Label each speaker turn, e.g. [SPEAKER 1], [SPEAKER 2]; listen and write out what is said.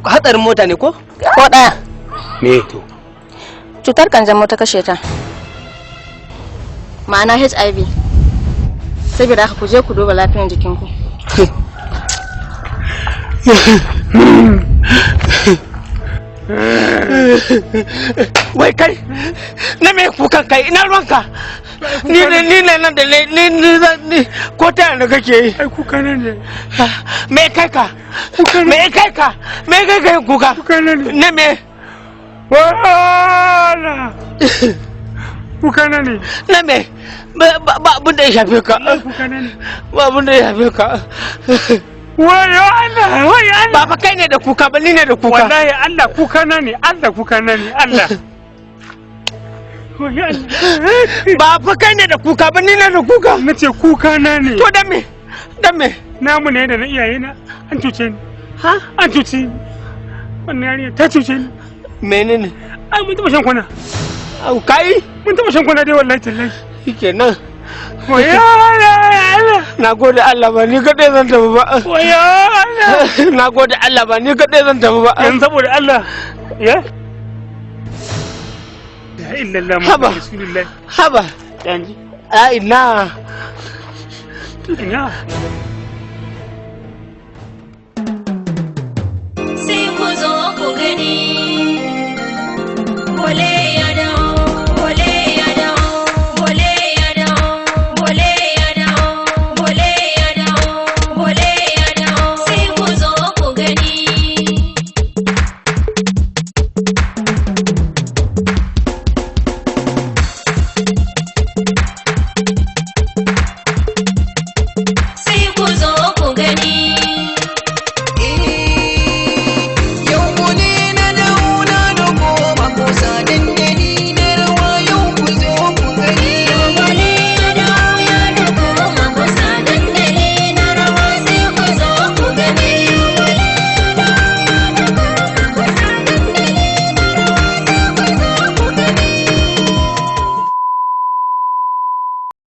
[SPEAKER 1] hatsarin mota ne ko
[SPEAKER 2] ɗaya.
[SPEAKER 1] me to
[SPEAKER 2] Cutar kanjamau ta kashe ta. Ma'ana HIV. Saboda haka ku je ku duba lafiyar jikinku.
[SPEAKER 1] wai kai na me kukan kai ina ruwanka ni ne nan da ni ko ta yana kake yi
[SPEAKER 3] ai kuka ne
[SPEAKER 1] me kai ka kuka ne me
[SPEAKER 3] wala kuka ne
[SPEAKER 1] na me ba abin da ya shafe ka ba abin da ya shafe ka
[SPEAKER 3] wayo Allah
[SPEAKER 1] baba kai ne da kuka ba ni ne da kuka
[SPEAKER 3] wallahi Allah kuka na ne Allah
[SPEAKER 1] baba kai ne da kuka ba ni ne da kuka
[SPEAKER 3] nace kuka na ne
[SPEAKER 1] to dan me
[SPEAKER 3] namu ne da na iyaye na an cuce ni an cuce ni wannan yarinya ta cuce ni
[SPEAKER 1] menene
[SPEAKER 3] ai mun taba shan kwana
[SPEAKER 1] au kai
[SPEAKER 3] mun taba shan kwana dai wallahi tallahi
[SPEAKER 1] shikenan
[SPEAKER 3] wayo
[SPEAKER 1] na gode Allah ba ni kadai zan tafi ba
[SPEAKER 3] wayo
[SPEAKER 1] na gode Allah ba ni kadai zan tafi ba
[SPEAKER 3] yanzu saboda Allah ya la illallah muhammadu rasulullah
[SPEAKER 1] haba
[SPEAKER 3] yanzu
[SPEAKER 1] a ina